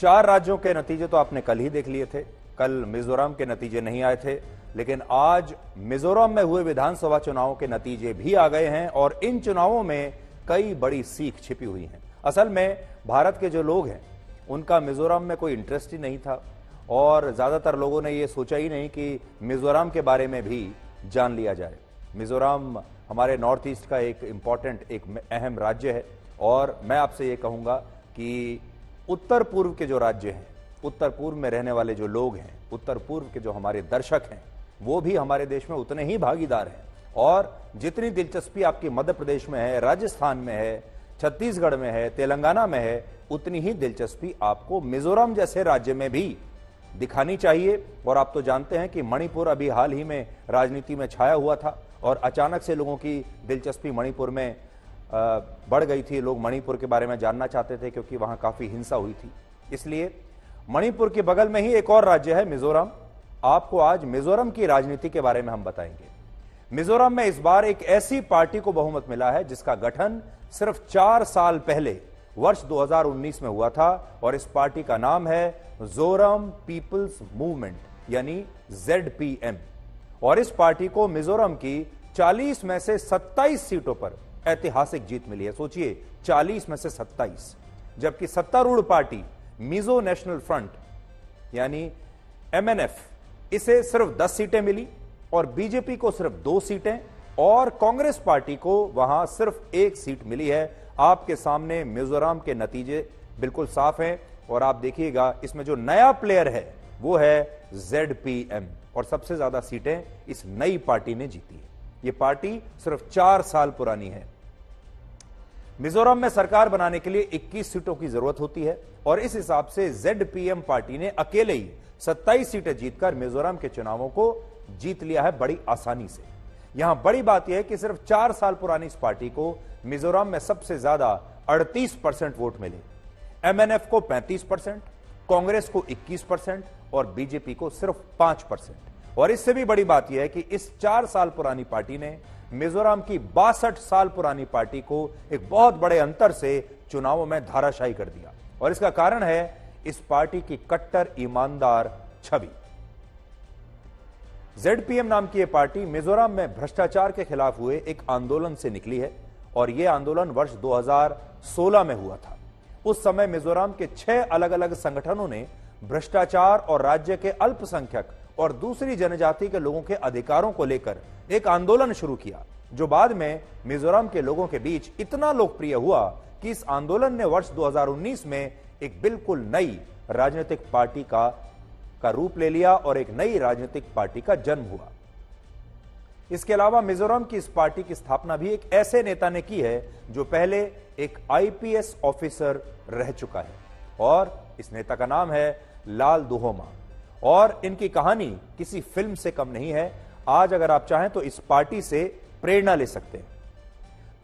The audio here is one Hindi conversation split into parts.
4 राज्यों के नतीजे तो आपने कल ही देख लिए थे। कल मिजोरम के नतीजे नहीं आए थे, लेकिन आज मिजोरम में हुए विधानसभा चुनावों के नतीजे भी आ गए हैं और इन चुनावों में कई बड़ी सीख छिपी हुई है। असल में भारत के जो लोग हैं उनका मिजोरम में कोई इंटरेस्ट ही नहीं था और ज्यादातर लोगों ने यह सोचा ही नहीं कि मिजोरम के बारे में भी जान लिया जाए। मिजोरम हमारे नॉर्थ ईस्ट का एक इंपॉर्टेंट, एक अहम राज्य है और मैं आपसे ये कहूंगा कि उत्तर पूर्व के जो राज्य हैं, उत्तर पूर्व में रहने वाले जो लोग हैं, उत्तर पूर्व के जो हमारे दर्शक हैं, वो भी हमारे देश में उतने ही भागीदार हैं। और जितनी दिलचस्पी आपकी मध्य प्रदेश में है, राजस्थान में है, छत्तीसगढ़ में है, तेलंगाना में है, उतनी ही दिलचस्पी आपको मिजोरम जैसे राज्य में भी दिखानी चाहिए। और आप तो जानते हैं कि मणिपुर अभी हाल ही में राजनीति में छाया हुआ था और अचानक से लोगों की दिलचस्पी मणिपुर में बढ़ गई थी। लोग मणिपुर के बारे में जानना चाहते थे क्योंकि वहां काफी हिंसा हुई थी। इसलिए मणिपुर के बगल में ही एक और राज्य है मिजोरम। आपको आज मिजोरम की राजनीति के बारे में हम बताएंगे। मिजोरम में इस बार एक ऐसी पार्टी को बहुमत मिला है जिसका गठन सिर्फ 4 साल पहले वर्ष 2019 में हुआ था और इस पार्टी का नाम है जोरम पीपल्स मूवमेंट, यानी ZPM। और इस पार्टी को मिजोरम की 40 में से 27 सीटों पर ऐतिहासिक जीत मिली है। सोचिए, 40 में से 27, जबकि सत्तारूढ़ पार्टी मिजो नेशनल फ्रंट यानी MNF, इसे सिर्फ 10 सीटें मिली और बीजेपी को सिर्फ 2 सीटें और कांग्रेस पार्टी को वहां सिर्फ 1 सीट मिली है। आपके सामने मिजोरम के नतीजे बिल्कुल साफ हैं और आप देखिएगा इसमें जो नया प्लेयर है वो है ZPM और सबसे ज्यादा सीटें इस नई पार्टी ने जीती है। ये पार्टी सिर्फ 4 साल पुरानी है। मिजोरम में सरकार बनाने के लिए 21 सीटों की जरूरत होती है और इस हिसाब से ZPM पार्टी ने अकेले ही 27 सीटें जीतकर मिजोरम के चुनावों को जीत लिया है बड़ी आसानी से। यहां बड़ी बात यह है कि सिर्फ 4 साल पुरानी इस पार्टी को मिजोरम में सबसे ज्यादा 38% वोट मिले। MNF को 35%, कांग्रेस को 21% और बीजेपी को सिर्फ 5%। और इससे भी बड़ी बात यह है कि इस 4 साल पुरानी पार्टी ने मिजोरम की 62 साल पुरानी पार्टी को एक बहुत बड़े अंतर से चुनावों में धाराशायी कर दिया। और इसका कारण है इस पार्टी की कट्टर ईमानदार छवि। ZPM नाम की यह पार्टी मिजोरम में भ्रष्टाचार के खिलाफ हुए एक आंदोलन से निकली है और यह आंदोलन वर्ष 2016 में हुआ था। उस समय मिजोरम के 6 अलग अलग संगठनों ने भ्रष्टाचार और राज्य के अल्पसंख्यक और दूसरी जनजाति के लोगों के अधिकारों को लेकर एक आंदोलन शुरू किया, जो बाद में मिजोरम के लोगों के बीच इतना लोकप्रिय हुआ कि इस आंदोलन ने वर्ष 2019 में एक बिल्कुल नई राजनीतिक पार्टी का रूप ले लिया और एक नई राजनीतिक पार्टी का जन्म हुआ। इसके अलावा मिजोरम की इस पार्टी की स्थापना भी एक ऐसे नेता ने की है जो पहले एक IPS ऑफिसर रह चुका है और इस नेता का नाम है लालदुहोमा और इनकी कहानी किसी फिल्म से कम नहीं है। आज अगर आप चाहें तो इस पार्टी से प्रेरणा ले सकते हैं।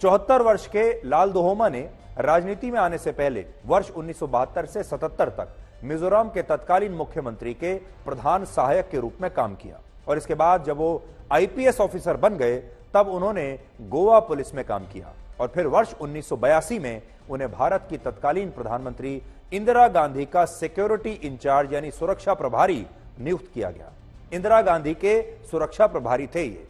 74 वर्ष के लालदुहोमा ने राजनीति में आने से पहले वर्ष 1972 से 77 तक मिजोरम के तत्कालीन मुख्यमंत्री के प्रधान सहायक के रूप में काम किया और इसके बाद जब वो IPS ऑफिसर बन गए तब उन्होंने गोवा पुलिस में काम किया और फिर वर्ष 1982 में उन्हें भारत की तत्कालीन प्रधानमंत्री इंदिरा गांधी का सिक्योरिटी इंचार्ज यानी सुरक्षा प्रभारी नियुक्त किया गया। इंदिरा गांधी के सुरक्षा प्रभारी थे ये।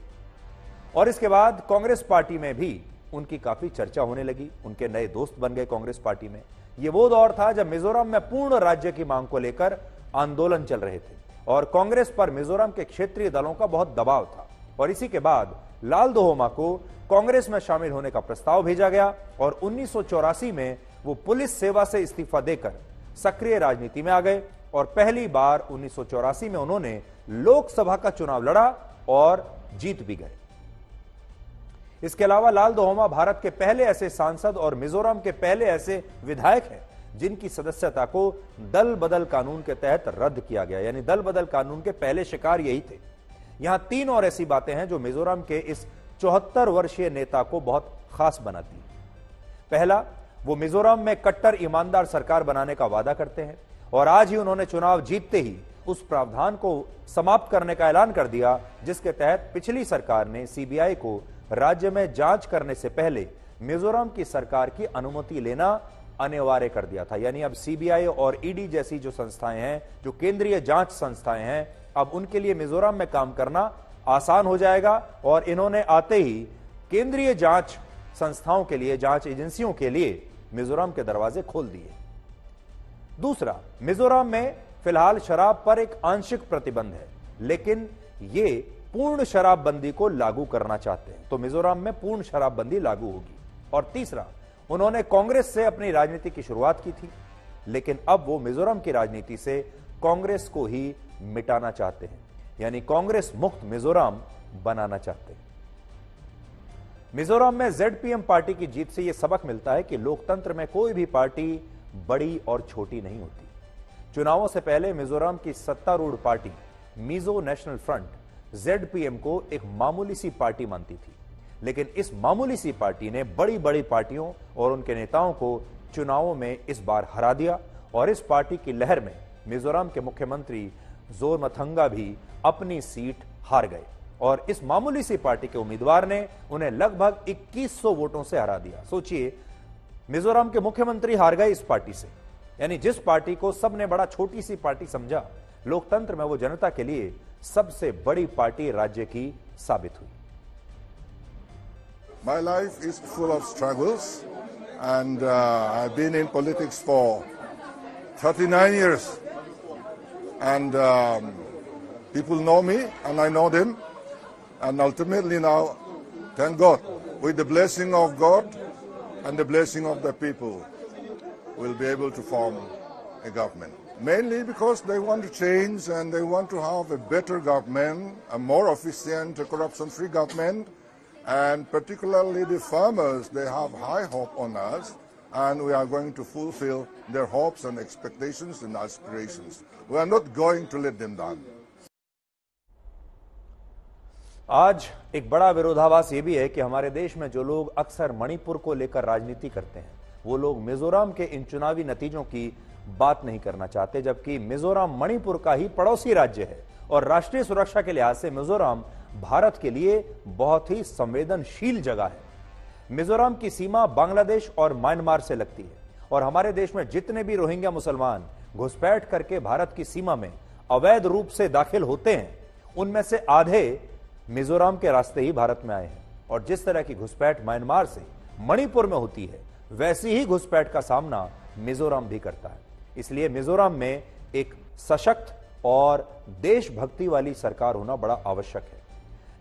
और इसके बाद कांग्रेस पार्टी में भी उनकी काफी चर्चा होने लगी, उनके नए दोस्त बन गए कांग्रेस पार्टी में। ये वो दौर था जब मिजोरम में पूर्ण राज्य की मांग को लेकर आंदोलन चल रहे थे और कांग्रेस पर मिजोरम के क्षेत्रीय दलों का बहुत दबाव था और इसी के बाद लालदुहोमा को कांग्रेस में शामिल होने का प्रस्ताव भेजा गया और 1984 में वो पुलिस सेवा से इस्तीफा देकर सक्रिय राजनीति में आ गए और पहली बार 1984 में उन्होंने लोकसभा का चुनाव लड़ा और जीत भी गए। इसके अलावा लालदुहोमा भारत के पहले ऐसे सांसद और मिजोरम के पहले ऐसे विधायक हैं जिनकी सदस्यता को दल बदल कानून के तहत रद्द किया गया, यानी दल बदल कानून के पहले शिकार यही थे। यहां 3 और ऐसी बातें हैं जो मिजोरम के इस 74 वर्षीय नेता को बहुत खास बनाती है। पहला, वो मिजोरम में कट्टर ईमानदार सरकार बनाने का वादा करते हैं और आज ही उन्होंने चुनाव जीतते ही उस प्रावधान को समाप्त करने का ऐलान कर दिया जिसके तहत पिछली सरकार ने CBI को राज्य में जांच करने से पहले मिजोरम की सरकार की अनुमति लेना अनिवार्य कर दिया था। यानी अब सीबीआई और ईडी जैसी जो संस्थाएं हैं, जो केंद्रीय जांच संस्थाएं हैं, अब उनके लिए मिजोरम में काम करना आसान हो जाएगा। और इन्होंने आते ही केंद्रीय जांच संस्थाओं के लिए, जांच एजेंसियों के लिए मिजोरम के दरवाजे खोल दिए। दूसरा, मिजोरम में फिलहाल शराब पर एक आंशिक प्रतिबंध है, लेकिन ये पूर्ण शराबबंदी को लागू करना चाहते हैं, तो मिजोरम में पूर्ण शराबबंदी लागू होगी। और तीसरा, उन्होंने कांग्रेस से अपनी राजनीति की शुरुआत की थी, लेकिन अब वो मिजोरम की राजनीति से कांग्रेस को ही मिटाना चाहते हैं, यानी कांग्रेस मुक्त मिजोरम बनाना चाहते हैं। मिजोरम में जेडपीएम पार्टी की जीत से यह सबक मिलता है कि लोकतंत्र में कोई भी पार्टी बड़ी और छोटी नहीं होती। चुनावों से पहले मिजोरम की सत्तारूढ़ party Mizo national front ZPM को एक मामूली सी पार्टी मानती थी, लेकिन इस मामूली सी पार्टी ने बड़ी बड़ी पार्टियों और उनके नेताओं को चुनावों में इस बार हरा दिया। और इस पार्टी की लहर में मिजोरम के मुख्यमंत्री जोरमथंगा भी अपनी सीट हार गए और इस मामूली सी पार्टी के उम्मीदवार ने उन्हें लगभग 2100 वोटों से हरा दिया। सोचिए, मिजोरम के मुख्यमंत्री हार गए इस पार्टी से, यानी जिस पार्टी को सबने बड़ा छोटी सी पार्टी समझा, लोकतंत्र में वो जनता के लिए सबसे बड़ी पार्टी राज्य की साबित हुई। My life is full of struggles and I've been in politics for 39 years and people know me and I know them, and ultimately now, thank God, with the blessing of God and the blessing of the people, we'll be able to form a government. Mainly because they want to change and they want to have a better government, a more efficient, corruption-free government, and particularly the farmers, they have high hope on us, and we are going to fulfill their hopes and expectations and aspirations. We are not going to let them down. आज एक बड़ा विरोधाभास यह भी है कि हमारे देश में जो लोग अक्सर मणिपुर को लेकर राजनीति करते हैं, वो लोग मिजोरम के इन चुनावी नतीजों की बात नहीं करना चाहते, जबकि मिजोरम मणिपुर का ही पड़ोसी राज्य है और राष्ट्रीय सुरक्षा के लिहाज से मिजोरम भारत के लिए बहुत ही संवेदनशील जगह है। मिजोरम की सीमा बांग्लादेश और म्यांमार से लगती है और हमारे देश में जितने भी रोहिंग्या मुसलमान घुसपैठ करके भारत की सीमा में अवैध रूप से दाखिल होते हैं, उनमें से आधे मिजोरम के रास्ते ही भारत में आए हैं। और जिस तरह की घुसपैठ म्यांमार से मणिपुर में होती है, वैसी ही घुसपैठ का सामना मिजोरम भी करता है। इसलिए मिजोरम में एक सशक्त और देशभक्ति वाली सरकार होना बड़ा आवश्यक है।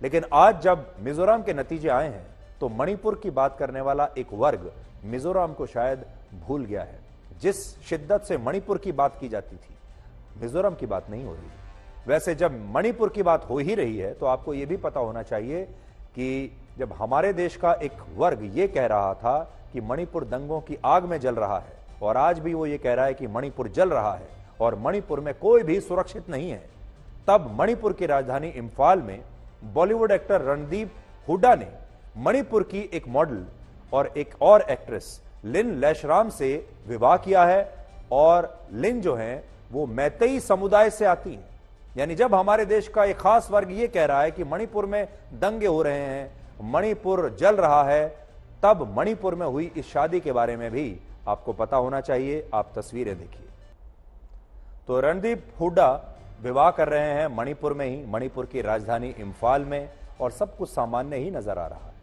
लेकिन आज जब मिजोरम के नतीजे आए हैं, तो मणिपुर की बात करने वाला एक वर्ग मिजोरम को शायद भूल गया है। जिस शिद्दत से मणिपुर की बात की जाती थी, मिजोरम की बात नहीं हो रही। वैसे जब मणिपुर की बात हो ही रही है, तो आपको यह भी पता होना चाहिए कि जब हमारे देश का एक वर्ग यह कह रहा था कि मणिपुर दंगों की आग में जल रहा है, और आज भी वो ये कह रहा है कि मणिपुर जल रहा है और मणिपुर में कोई भी सुरक्षित नहीं है, तब मणिपुर की राजधानी इंफाल में बॉलीवुड एक्टर रणदीप हुड्डा ने मणिपुर की एक मॉडल और एक और एक्ट्रेस लिन लैशराम से विवाह किया है। और लिन जो है वो मैतेई समुदाय से आती है। यानी जब हमारे देश का एक खास वर्ग ये कह रहा है कि मणिपुर में दंगे हो रहे हैं, मणिपुर जल रहा है, तब मणिपुर में हुई इस शादी के बारे में भी आपको पता होना चाहिए। आप तस्वीरें देखिए। तो रणदीप हुड्डा विवाह कर रहे हैं मणिपुर में ही, मणिपुर की राजधानी इंफाल में, और सब कुछ सामान्य ही नजर आ रहा है।